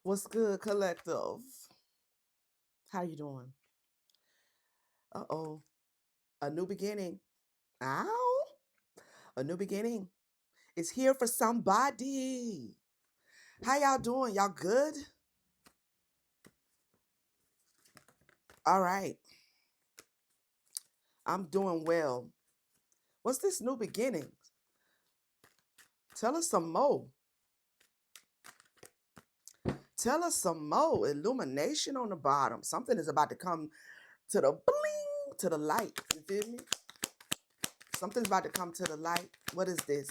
What's good, collective? How you doing? Uh-oh. A new beginning. Ow. A new beginning is here for somebody. How y'all doing? Y'all good? All right. I'm doing well. What's this new beginning? Tell us some more. Tell us some more. Illumination on the bottom. Something is about to come to the bling, to the light. You feel me? Something's about to come to the light. What is this?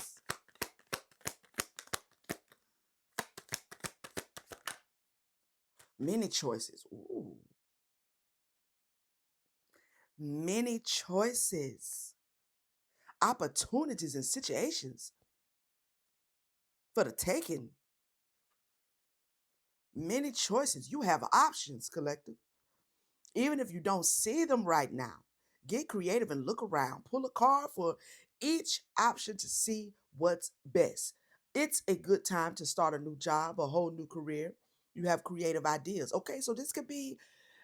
Many choices. Ooh. Many choices, opportunities, and situations for the taking. Many choices. You have options, collective. Even if you don't see them right now, get creative and look around. Pull a card for each option to see what's best. It's a good time to start a new job, a whole new career. You have creative ideas. Okay, so this could be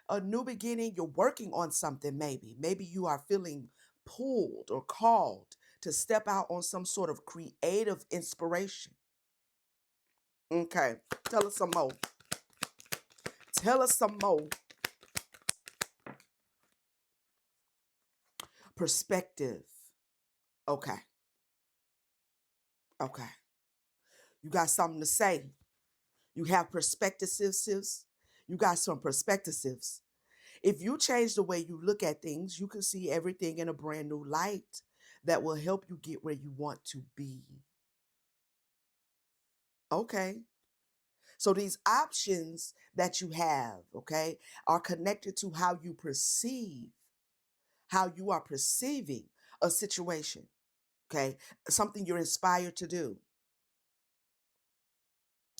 a new beginning. You're working on something, maybe. Maybe you are feeling pulled or called to step out on some sort of creative inspiration. Okay, tell us some more. Tell us some more. Perspective. Okay, okay. You got something to say. You have perspectives. You got some perspectives. If you change the way you look at things, you can see everything in a brand new light that will help you get where you want to be. Okay. So these options that you have, okay, are connected to how you perceive, how you are perceiving a situation, okay? Something you're inspired to do,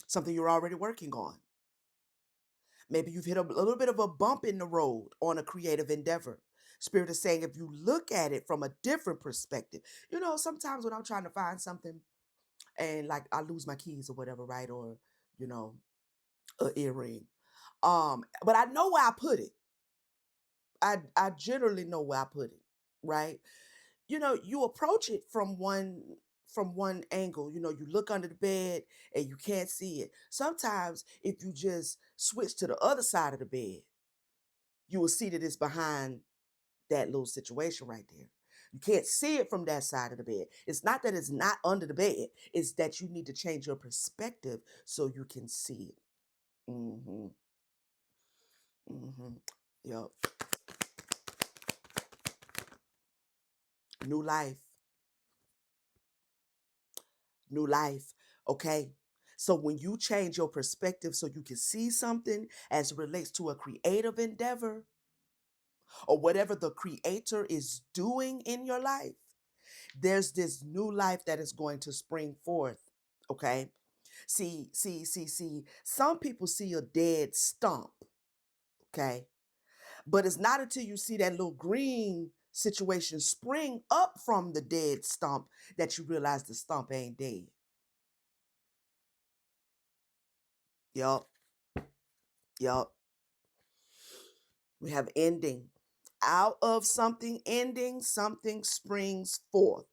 something you're already working on. Maybe you've hit a little bit of a bump in the road on a creative endeavor. Spirit is saying if you look at it from a different perspective, sometimes when I'm trying to find something and like I lose my keys or whatever, right? Or, you know, an earring. But I know where I put it. I generally know where I put it, right? You approach it from one angle. You look under the bed and you can't see it. Sometimes if you just switch to the other side of the bed, you will see that it's behind that little situation right there. You can't see it from that side of the bed. It's not that it's not under the bed. It's that you need to change your perspective so you can see it. Mm-hmm. Mm-hmm. Yup. New life. New life. Okay. So when you change your perspective so you can see something as it relates to a creative endeavor or whatever the creator is doing in your life, there's this new life that is going to spring forth. Okay. See. Some people see a dead stump. Okay. But it's not until you see that little green situation spring up from the dead stump that you realize the stump ain't dead. Yup. Yup. We have ending. Out of something ending, something springs forth.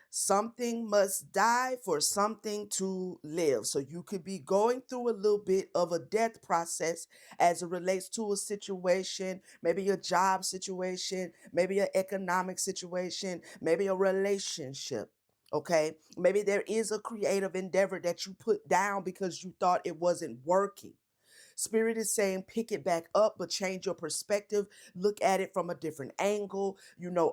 Something must die for something to live. So you could be going through a little bit of a death process as it relates to a situation, maybe a job situation, maybe an economic situation, maybe a relationship. Okay. Maybe there is a creative endeavor that you put down because you thought it wasn't working. Spirit is saying pick it back up, but change your perspective. Look at it from a different angle,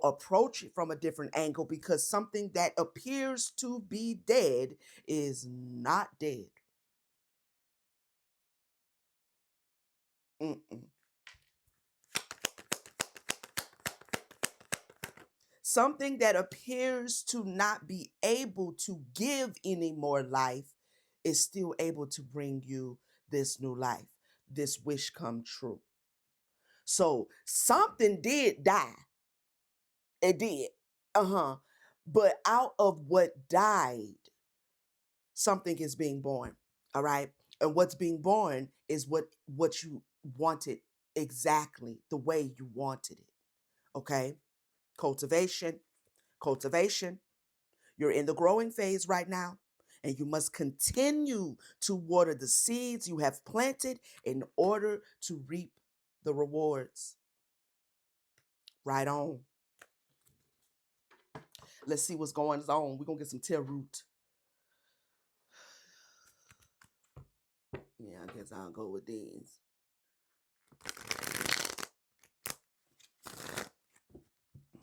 approach it from a different angle because something that appears to be dead is not dead. Mm-mm. Something that appears to not be able to give any more life is still able to bring you this new life, this wish come true. So something did die. It did. Uh-huh. But out of what died, something is being born. All right. And what's being born is what you wanted, exactly the way you wanted it. Okay? Cultivation, cultivation. You're in the growing phase right now, and you must continue to water the seeds you have planted in order to reap the rewards. Right on. Let's see what's going on. We're going to get some tear root. Yeah, I guess I'll go with these.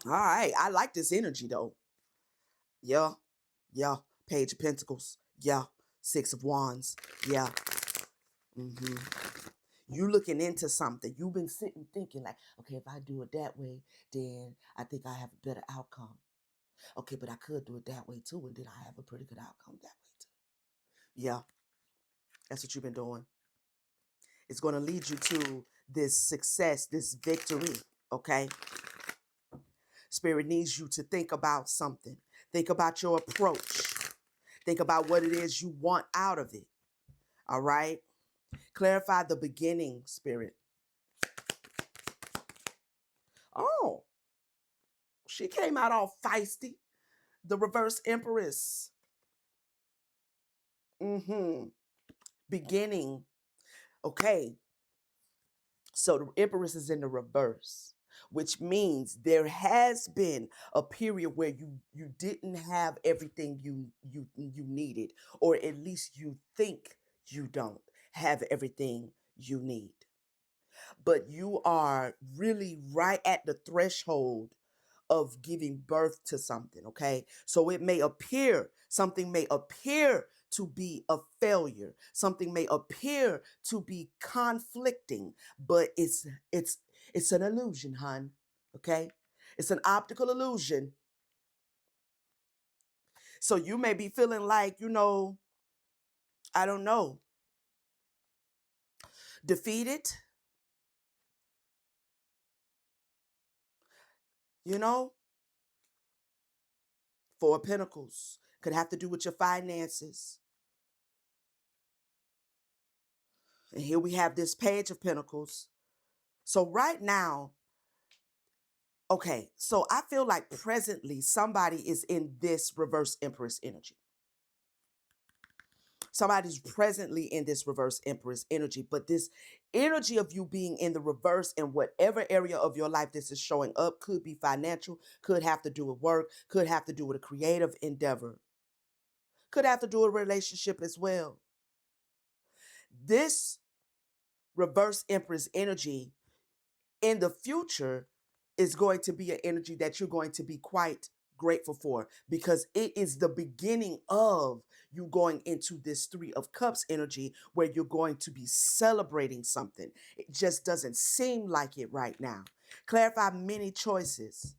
All right. I like this energy, though. Yeah. Yeah. Page of Pentacles. Yeah. Six of Wands. Yeah. Mm-hmm. You looking into something. You've been sitting thinking like, okay, if I do it that way, then I think I have a better outcome. Okay, but I could do it that way too, and then I have a pretty good outcome that way too. Yeah, that's what you've been doing. It's going to lead you to this success, this victory. Okay. Spirit needs you to think about something. Think about your approach. Think about what it is you want out of it. All right. Clarify the beginning, Spirit. Oh, she came out all feisty. The reverse Empress. Mm-hmm. Beginning. Okay. So the Empress is in the reverse, which means there has been a period where you didn't have everything you needed, or at least you think you don't have everything you need. But you are really right at the threshold of giving birth to something, okay? So it may appear, something may appear to be a failure. Something may appear to be conflicting, but it's an illusion, hon. Okay? It's an optical illusion. So you may be feeling like, I don't know, defeated, you know? Four of Pentacles could have to do with your finances. And here we have this Page of Pentacles. So right now, okay, so I feel like presently somebody is in this reverse Empress energy. Somebody's presently in this reverse Empress energy, but this energy of you being in the reverse in whatever area of your life this is showing up could be financial, could have to do with work, could have to do with a creative endeavor, could have to do with a relationship as well. This reverse Empress energy in the future is going to be an energy that you're going to be quite grateful for, because it is the beginning of you going into this Three of Cups energy where you're going to be celebrating something. It just doesn't seem like it right now. Clarify many choices.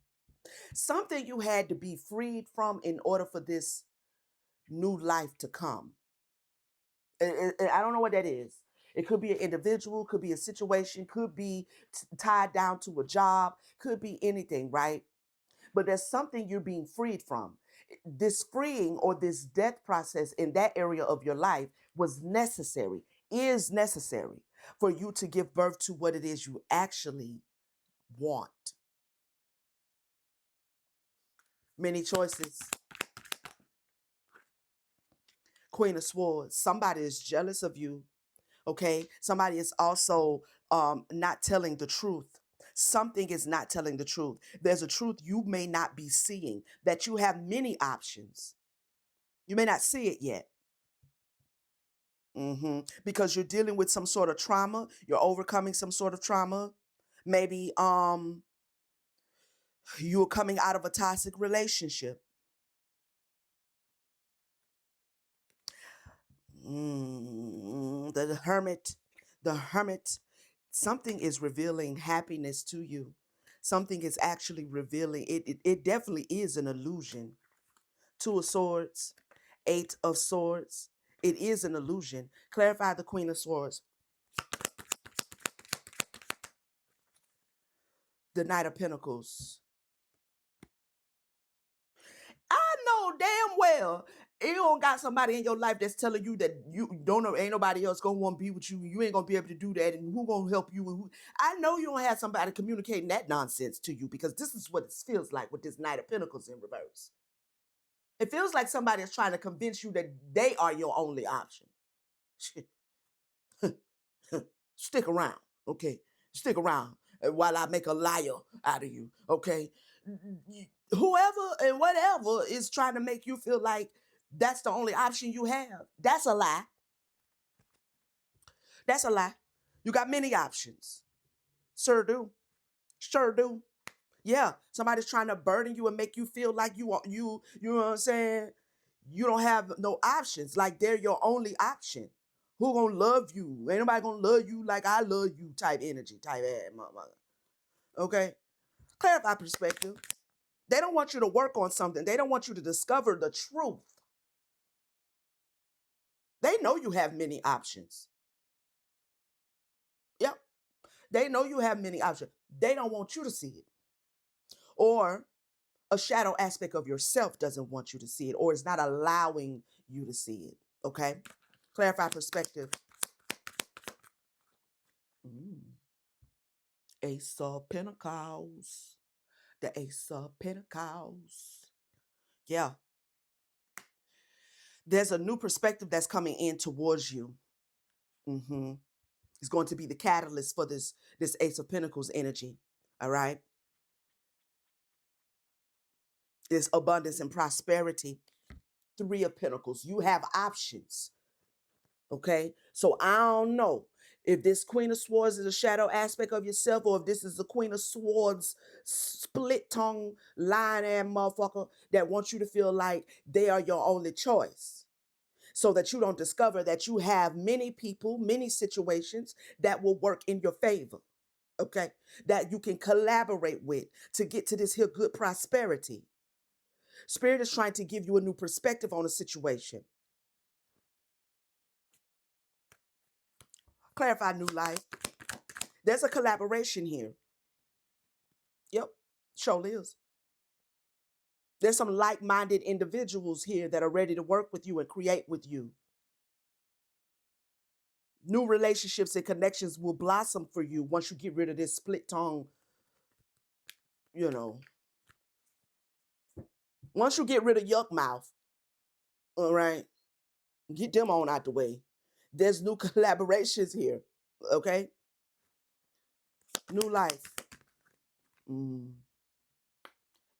Something you had to be freed from in order for this new life to come. I don't know what that is. It could be an individual, could be a situation, could be tied down to a job, could be anything, right? But there's something you're being freed from. This freeing or this death process in that area of your life was necessary, is necessary for you to give birth to what it is you actually want. Many choices. Queen of Swords. Somebody is jealous of you. Okay, somebody is also not telling the truth. Something is not telling the truth. There's a truth you may not be seeing, that you have many options. You may not see it yet. Because you're dealing with some sort of trauma, you're overcoming some sort of trauma. Maybe you're coming out of a toxic relationship. The hermit, the hermit, something is revealing happiness to you. Something is actually revealing it definitely is an illusion. Two of Swords, Eight of Swords. It is an illusion. Clarify the Queen of Swords. The Knight of Pentacles. I know damn well You don't got somebody in your life that's telling you that you don't know, ain't nobody else gonna want to be with you. You ain't gonna be able to do that, and who gonna help you? And who, I know you don't have somebody communicating that nonsense to you because this is what it feels like with this Knight of Pentacles in reverse. It feels like somebody is trying to convince you that they are your only option. Shit. Stick around, okay? Stick around while I make a liar out of you, okay? Whoever and whatever is trying to make you feel like that's the only option you have. That's a lie. That's a lie. You got many options. Sure do. Sure do. Yeah, somebody's trying to burden you and make you feel like you know what I'm saying? You don't have no options. Like they're your only option. Who gonna love you? Ain't nobody gonna love you like I love you type energy, type ass motherfucker. Okay? Clarify perspective. They don't want you to work on something. They don't want you to discover the truth. They know you have many options. Yep. They know you have many options. They don't want you to see it. Or a shadow aspect of yourself doesn't want you to see it, or is not allowing you to see it. Okay? Clarify perspective. Mm. Ace of Pentacles. The Ace of Pentacles. Yeah. There's a new perspective that's coming in towards you. Mm-hmm. It's going to be the catalyst for this Ace of Pentacles energy. All right. It's abundance and prosperity. Three of Pentacles. You have options. Okay. So I don't know if this Queen of Swords is a shadow aspect of yourself, or if this is the Queen of Swords split tongue lying ass motherfucker that wants you to feel like they are your only choice. So that you don't discover that you have many people, many situations that will work in your favor. Okay. That you can collaborate with to get to this here good prosperity. Spirit is trying to give you a new perspective on a situation. Clarify new life. There's a collaboration here. Yep. Surely is. There's some like-minded individuals here that are ready to work with you and create with you. New relationships and connections will blossom for you once you get rid of this split tongue, you know. Once you get rid of yuck mouth, all right, get them on out the way. There's new collaborations here, okay? New life. Mm.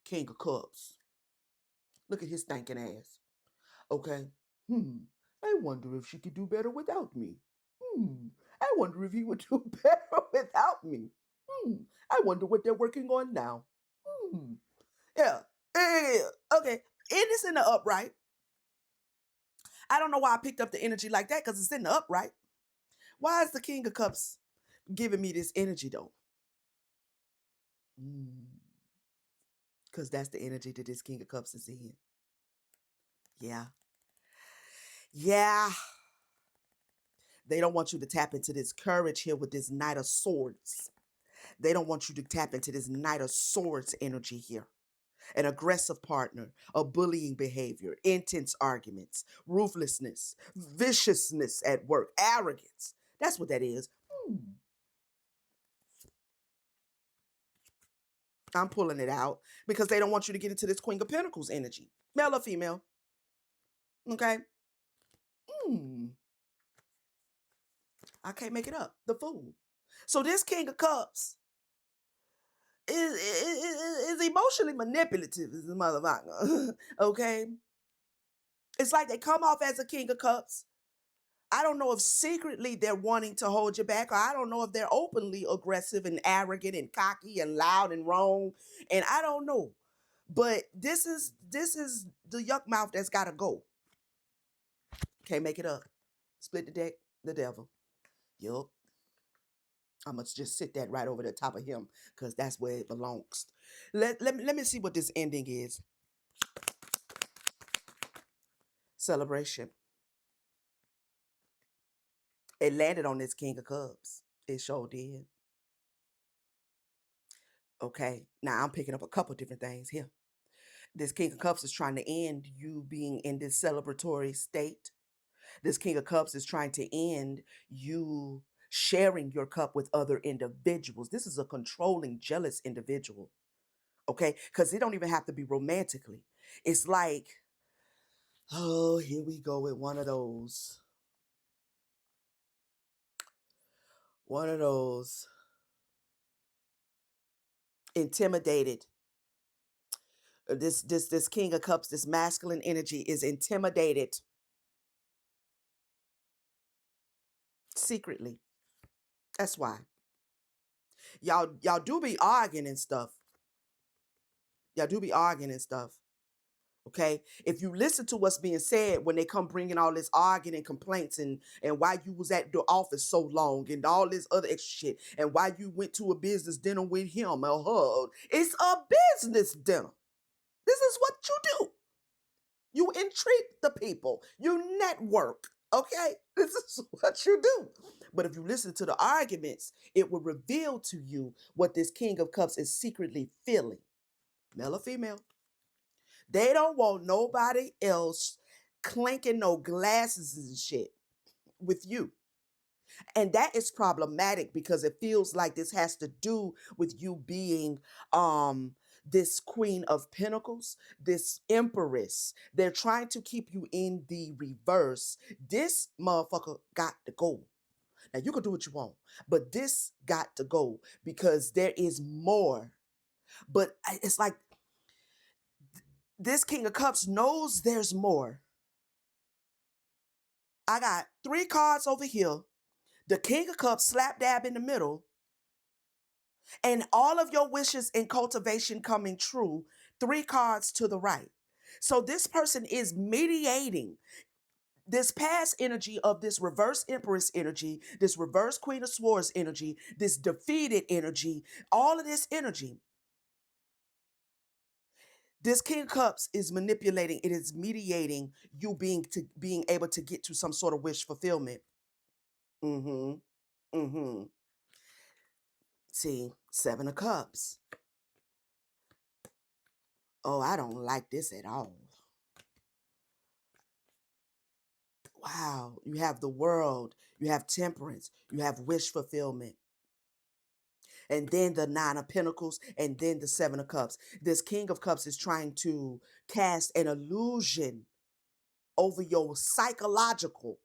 King of Cups. Look at his stinking ass. Okay. I wonder if she could do better without me. I wonder if he would do better without me. I wonder what they're working on now. Hmm. Yeah. Yeah. Okay. It is in the upright. I don't know why I picked up the energy like that because it's in the upright. Why is the King of Cups giving me this energy though? Because that's the energy that this King of Cups is in. Yeah. Yeah. They don't want you to tap into this courage here with this Knight of Swords. They don't want you to tap into this Knight of Swords energy here. An aggressive partner, a bullying behavior, intense arguments, ruthlessness, viciousness at work, arrogance. That's what that is. I'm pulling it out because they don't want you to get into this Queen of Pentacles energy. Male or female. Okay? I can't make it up. The Fool. So this King of Cups is emotionally manipulative as a motherfucker. Okay? It's like they come off as a King of Cups. I don't know if secretly they're wanting to hold you back, or I don't know if they're openly aggressive and arrogant and cocky and loud and wrong. And I don't know. But this is the yuck mouth that's gotta go. Can't make it up. Split the deck, the devil. Yup. I must just sit that right over the top of him because that's where it belongs. Let me see what this ending is. Celebration. It landed on this King of Cups. It sure did. Okay. Now I'm picking up a couple different things here. This King of Cups is trying to end you being in this celebratory state. This King of Cups is trying to end you sharing your cup with other individuals. This is a controlling, jealous individual. Okay? Because it don't even have to be romantically. It's like, oh, here we go with one of those. One of those intimidated. This King of Cups, this masculine energy is intimidated secretly. That's why. Y'all do be arguing and stuff. Y'all do be arguing and stuff. Okay, if you listen to what's being said when they come bringing all this arguing and complaints and why you was at the office so long and all this other extra shit and why you went to a business dinner with him or her, it's a business dinner. This is what you do. You entreat the people. You network. Okay, this is what you do. But if you listen to the arguments, it will reveal to you what this King of Cups is secretly feeling, male or female. They don't want nobody else clinking no glasses and shit with you. And that is problematic because it feels like this has to do with you being this Queen of Pentacles, this Empress. They're trying to keep you in the reverse. This motherfucker got to go. Now you can do what you want, but this got to go because there is more. But it's like this King of Cups knows there's more. I got three cards over here. The King of Cups slap dab in the middle, and all of your wishes and cultivation coming true, three cards to the right. So this person is mediating this past energy of this reverse Empress energy, this reverse Queen of Swords energy, this defeated energy, all of this energy. This King of Cups is manipulating, it is mediating you being able to get to some sort of wish fulfillment. Mm-hmm. Mm-hmm. See, Seven of Cups. Oh, I don't like this at all. Wow. You have the world, you have temperance, you have wish fulfillment. And then the Nine of Pentacles, and then the Seven of Cups. This King of Cups is trying to cast an illusion over your psychological,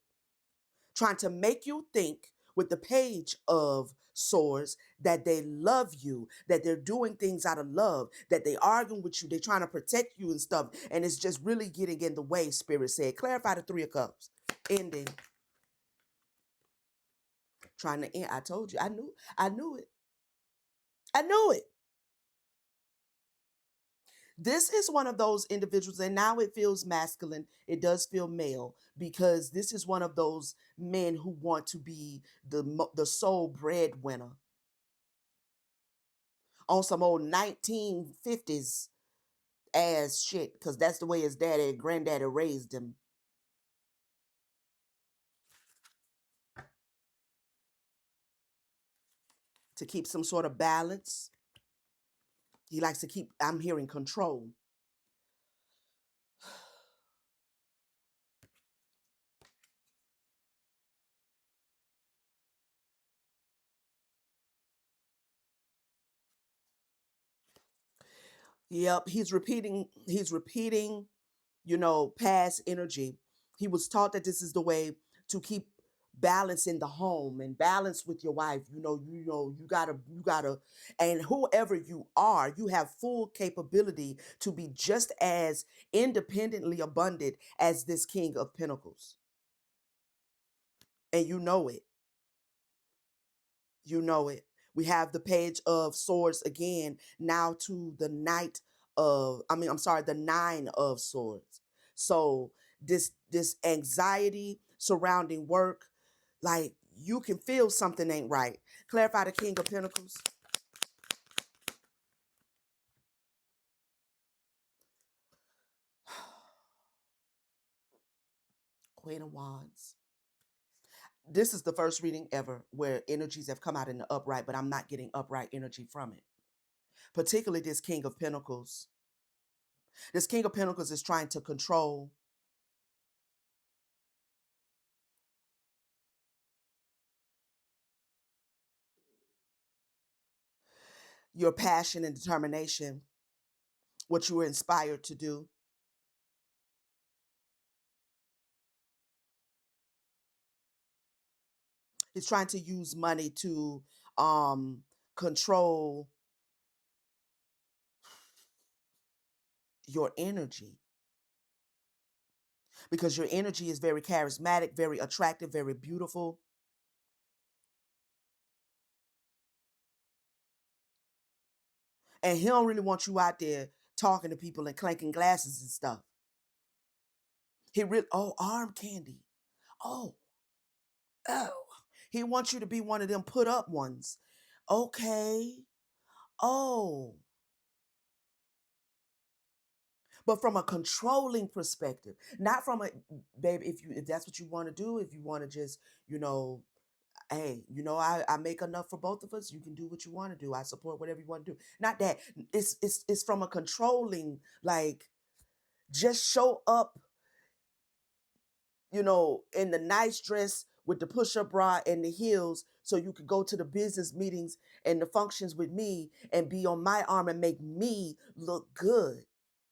trying to make you think with the Page of Swords that they love you, that they're doing things out of love, that they arguing with you, they're trying to protect you and stuff, and it's just really getting in the way. Spirit said, clarify the Three of Cups, ending, trying to end. I told you, I knew it, I knew it. This is one of those individuals, and now it feels masculine. It does feel male because this is one of those men who want to be the sole breadwinner on some old 1950s ass shit, because that's the way his daddy and granddaddy raised him, to keep some sort of balance. He likes to keep, I'm hearing, control. Yep, he's repeating, past energy. He was taught that this is the way to keep balance in the home and balance with your wife. You gotta, and whoever you are, you have full capability to be just as independently abundant as this King of Pentacles. And you know it. You know it. We have the Page of Swords again, now to the I'm sorry, the Nine of Swords. So this anxiety surrounding work, like you can feel something ain't right. Clarify the King of Pentacles. Queen of Wands. This is the first reading ever where energies have come out in the upright, but I'm not getting upright energy from it. Particularly this King of Pentacles. This King of Pentacles is trying to control your passion and determination, what you were inspired to do. He's trying to use money to um control your energy, because your energy is very charismatic, very attractive, very beautiful. And he don't really want you out there talking to people and clanking glasses and stuff. He really, oh, arm candy. Oh, oh. He wants you to be one of them put up ones. Okay. Oh. But from a controlling perspective, not from a, baby, if that's what you want to do, if you want to just, you know, hey, I make enough for both of us. You can do what you want to do. I support whatever you want to do. Not that. It's from a controlling, like, just show up, in the nice dress with the push-up bra and the heels, so you could go to the business meetings and the functions with me and be on my arm and make me look good.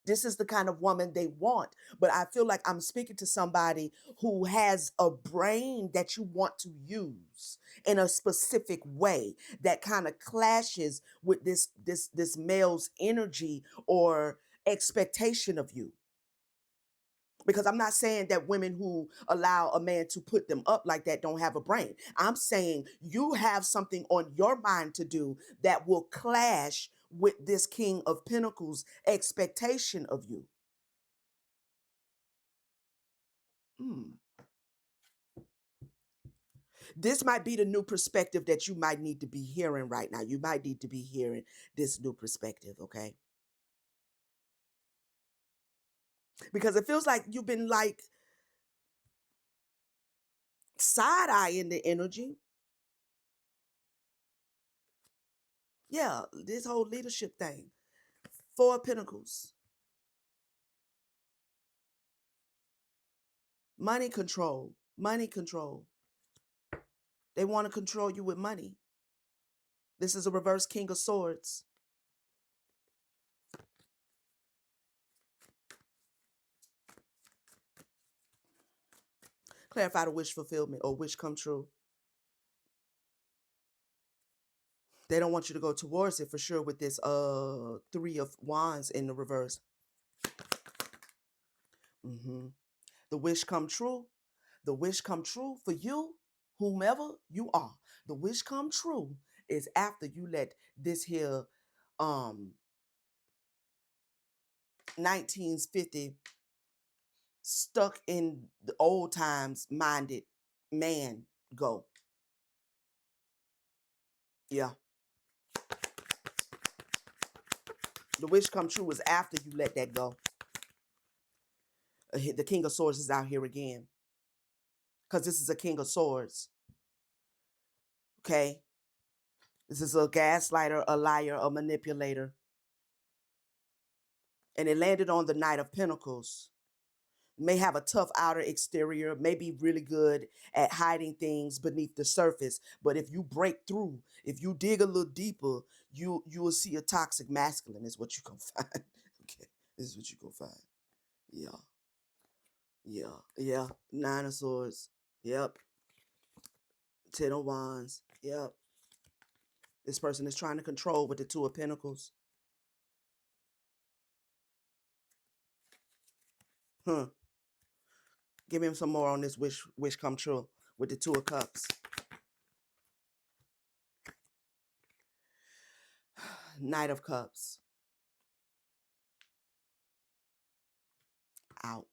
This is the kind of woman they want. But I feel like I'm speaking to somebody who has a brain that you want to use in a specific way that kind of clashes with this male's energy or expectation of you. Because I'm not saying that women who allow a man to put them up like that don't have a brain. I'm saying you have something on your mind to do that will clash with this King of Pentacles expectation of you. Hmm. This might be the new perspective that you might need to be hearing right now. You might need to be hearing this new perspective, okay? Because it feels like you've been like side eyeing the energy. Yeah, this whole leadership thing. Four of Pentacles. Money control. Money control. They want to control you with money. This is a reverse King of Swords. Clarify the wish fulfillment or wish come true. They don't want you to go towards it for sure with this Three of Wands in the reverse. Hmm. The wish come true. The wish come true for you, whomever you are. The wish come true is after you let this here um 1950 stuck in the old times minded man go. Yeah. The wish come true is after you let that go. The King of Swords is out here again. Because this is a King of Swords. Okay. This is a gaslighter, a liar, a manipulator. And it landed on the Knight of Pentacles. May have a tough outer exterior, may be really good at hiding things beneath the surface. But if you break through, if you dig a little deeper, you will see a toxic masculine is what you gonna find. Okay. This is what you gonna find. Yeah. Yeah. Yeah. Nine of Swords. Yep. Ten of Wands. Yep. This person is trying to control with the Two of Pentacles. Huh. Give him some more on this wish come true with the Two of Cups. Knight of Cups. Out.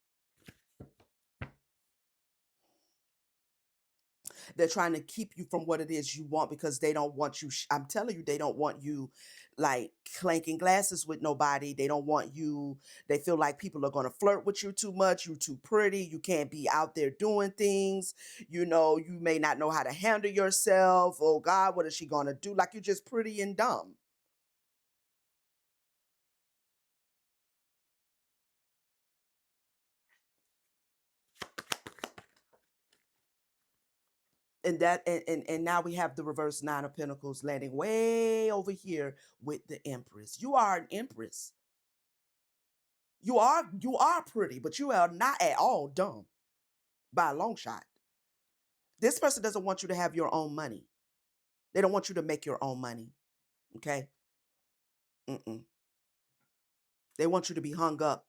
They're trying to keep you from what it is you want because they don't want you. I'm telling you, they don't want you like clanking glasses with nobody. They don't want you. They feel like people are going to flirt with you too much. You're too pretty. You can't be out there doing things. You may not know how to handle yourself. Oh God, what is she going to do? Like you're just pretty and dumb. And now we have the reverse nine of pentacles landing way over here with the empress. You are an empress. You are pretty, but you are not at all dumb by a long shot. This person doesn't want you to have your own money. They don't want you to make your own money. Okay. Mm-mm. They want you to be hung up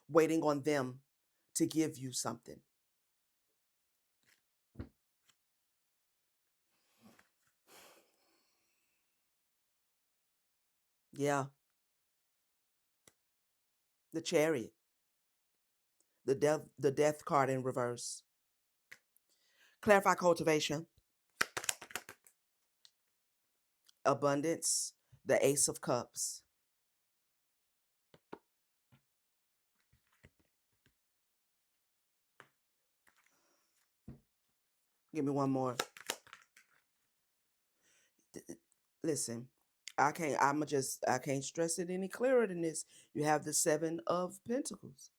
waiting on them to give you something. Yeah. The chariot, the death card in reverse. Clarify cultivation, abundance, the ace of cups. Give me one more. Listen, I can't stress it any clearer than this. You have the seven of pentacles.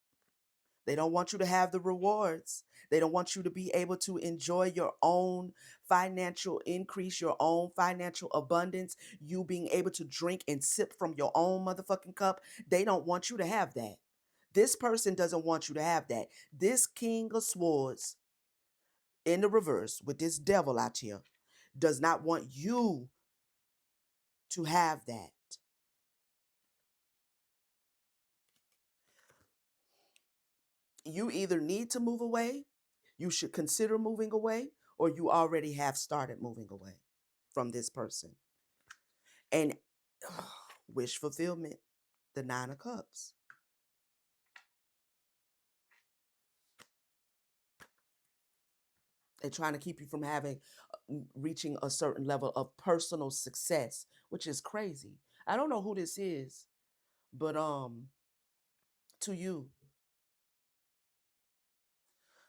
They don't want you to have the rewards. They don't want you to be able to enjoy your own financial increase, your own financial abundance, you being able to drink and sip from your own motherfucking cup. They don't want you to have that. This person doesn't want you to have that. This King of Swords in the reverse with this devil out here does not want you to have that. You either need to move away, you should consider moving away, or you already have started moving away from this person. And wish fulfillment, the Nine of Cups. They're trying to keep you from reaching a certain level of personal success, which is crazy. I don't know who this is, but to you,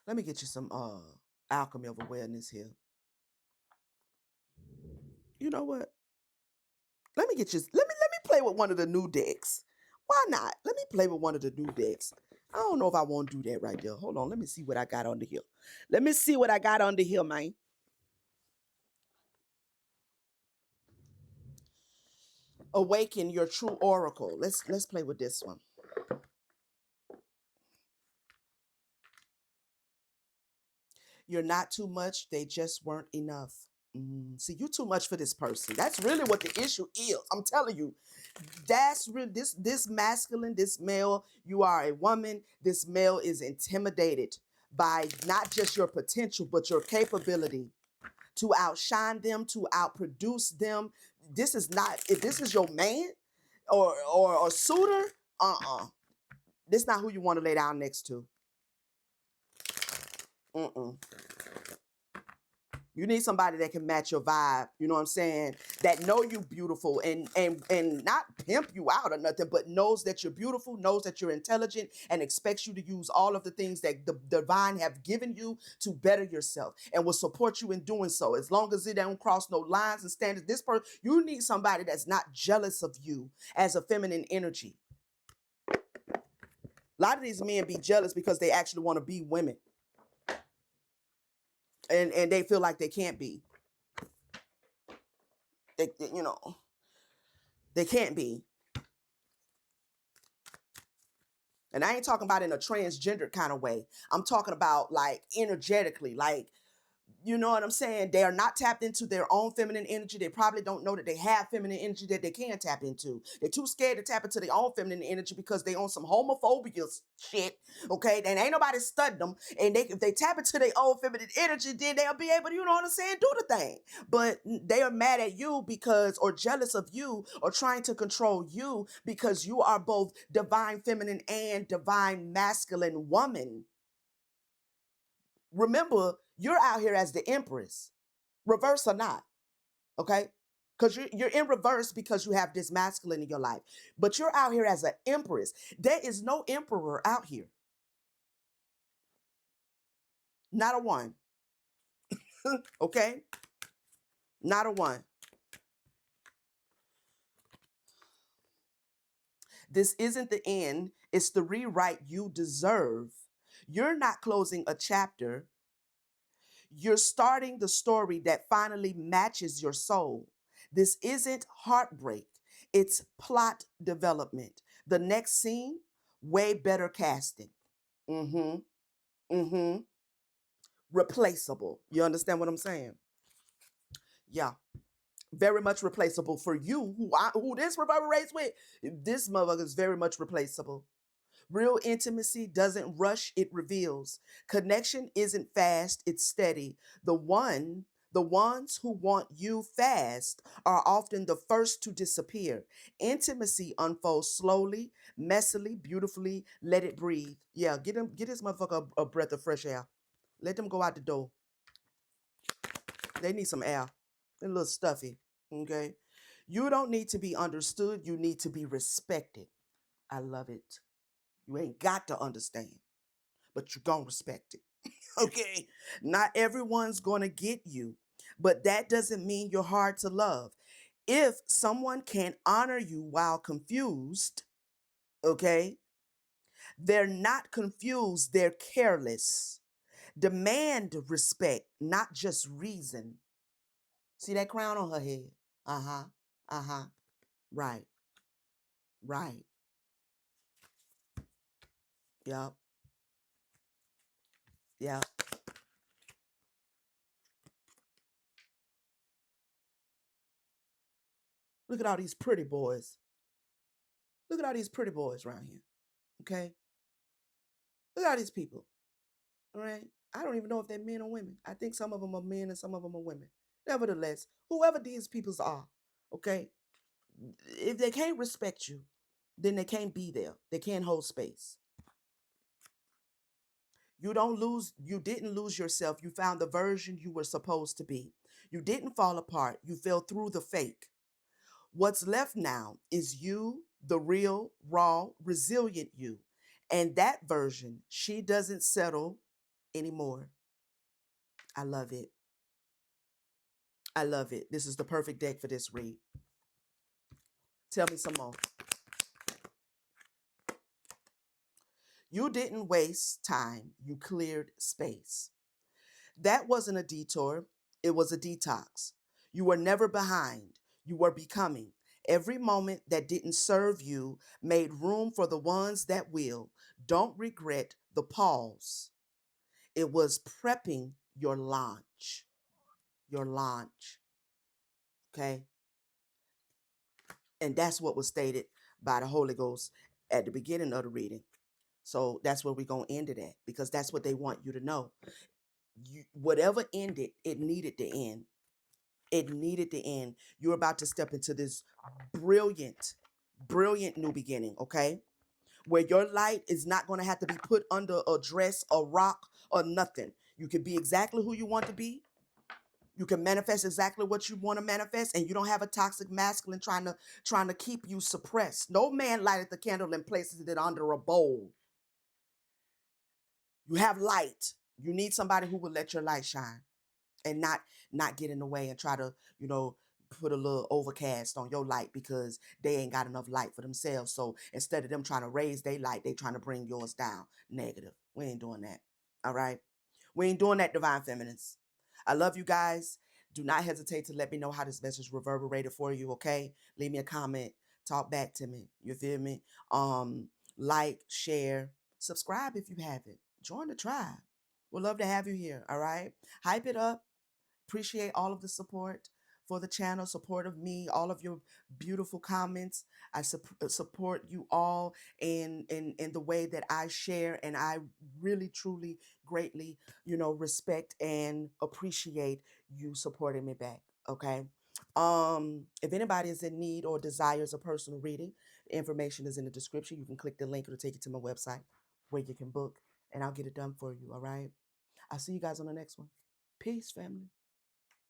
let me get you some alchemy of awareness here. You know what? Let me play with one of the new decks. Why not? Let me play with one of the new decks. I don't know if I want to do that right there. Hold on, let me see what I got under here. Let me see what I got under here, man. Awaken your true oracle. Let's play with this one. You're not too much, they just weren't enough. See, you too much for this person. That's really what the issue is. I'm telling you, that's really this masculine, this male. You are a woman. This male is intimidated by not just your potential, but your capability to outshine them, to outproduce them. This is not if this is your man or a suitor. This is not who you want to lay down next to. Mm-mm. You need somebody that can match your vibe, you know what I'm saying? That know you beautiful and not pimp you out or nothing, but knows that you're beautiful, knows that you're intelligent, and expects you to use all of the things that the divine have given you to better yourself and will support you in doing so. As long as it don't cross no lines and standards, this person, you need somebody that's not jealous of you as a feminine energy. A lot of these men be jealous because they actually want to be women. And they feel like they can't be. You know, they can't be. And I ain't talking about in a transgender kind of way. I'm talking about like energetically, like, you know what I'm saying? They are not tapped into their own feminine energy. They probably don't know that they have feminine energy that they can tap into. They're too scared to tap into their own feminine energy because they on some homophobia shit. Okay, and ain't nobody studying them. And if they tap into their own feminine energy, then they'll be able to, you know what I'm saying, do the thing. But they are mad at you because, or jealous of you, or trying to control you because you are both divine feminine and divine masculine woman. Remember, you're out here as the empress, reverse or not, okay? Because you're in reverse because you have this masculine in your life, but you're out here as an empress. There is no emperor out here, not a one, okay? Not a one. This isn't the end, it's the rewrite you deserve. You're not closing a chapter, You're starting the story that finally matches your soul. This isn't heartbreak, it's plot development. The next scene, way better casting. Mm-hmm. Mm-hmm. Replaceable. You understand what I'm saying? Yeah. Very much replaceable for you, who this reverberates with. This motherfucker is very much replaceable. Real intimacy doesn't rush, it reveals. Connection isn't fast, it's steady. The ones who want you fast are often the first to disappear. Intimacy unfolds slowly, messily, beautifully. Let it breathe. Yeah, get this motherfucker a breath of fresh air. Let them go out the door. They need some air. They're a little stuffy. Okay. You don't need to be understood. You need to be respected. I love it. You ain't got to understand, but you gonna respect it. Okay. Not everyone's gonna get you, but that doesn't mean you're hard to love. If someone can honor you while confused, okay, they're not confused, they're careless. Demand respect, not just reason. See that crown on her head? Uh huh. Uh huh. Right. Right. Yep. Yep. Look at all these pretty boys. Look at all these pretty boys around here. Okay. Look at all these people. All right. I don't even know if they're men or women. I think some of them are men and some of them are women. Nevertheless, whoever these peoples are, okay, if they can't respect you, then they can't be there. They can't hold space. You didn't lose yourself. You found the version you were supposed to be. You didn't fall apart. You fell through the fake. What's left now is you, the real, raw, resilient you. And that version, she doesn't settle anymore. I love it. I love it. This is the perfect deck for this read. Tell me some more. You didn't waste time, you cleared space. That wasn't a detour, it was a detox. You were never behind, you were becoming. Every moment that didn't serve you made room for the ones that will. Don't regret the pause. It was prepping your launch. Your launch. Okay? And that's what was stated by the Holy Ghost at the beginning of the reading. So that's where we're going to end it at because that's what they want you to know. Whatever ended, it needed to end. It needed to end. You're about to step into this brilliant, brilliant new beginning, okay? Where your light is not going to have to be put under a dress, a rock, or nothing. You can be exactly who you want to be. You can manifest exactly what you want to manifest, and you don't have a toxic masculine trying to keep you suppressed. No man lighted the candle and places it under a bowl. You have light. You need somebody who will let your light shine and not get in the way and try to, put a little overcast on your light because they ain't got enough light for themselves. So instead of them trying to raise their light, they trying to bring yours down. Negative. We ain't doing that. All right? We ain't doing that, divine feminists. I love you guys. Do not hesitate to let me know how this message reverberated for you, okay? Leave me a comment. Talk back to me. You feel me? Like, share, subscribe if you haven't. Join the tribe. We'd love to have you here, all right? Hype it up. Appreciate all of the support for the channel, support of me, all of your beautiful comments. I support you all in the way that I share, and I really, truly, greatly, respect and appreciate you supporting me back. Okay. If anybody is in need or desires a personal reading, information is in the description. You can click the link, it'll take you to my website where you can book, and I'll get it done for you. All right. I'll see you guys on the next one. Peace, family.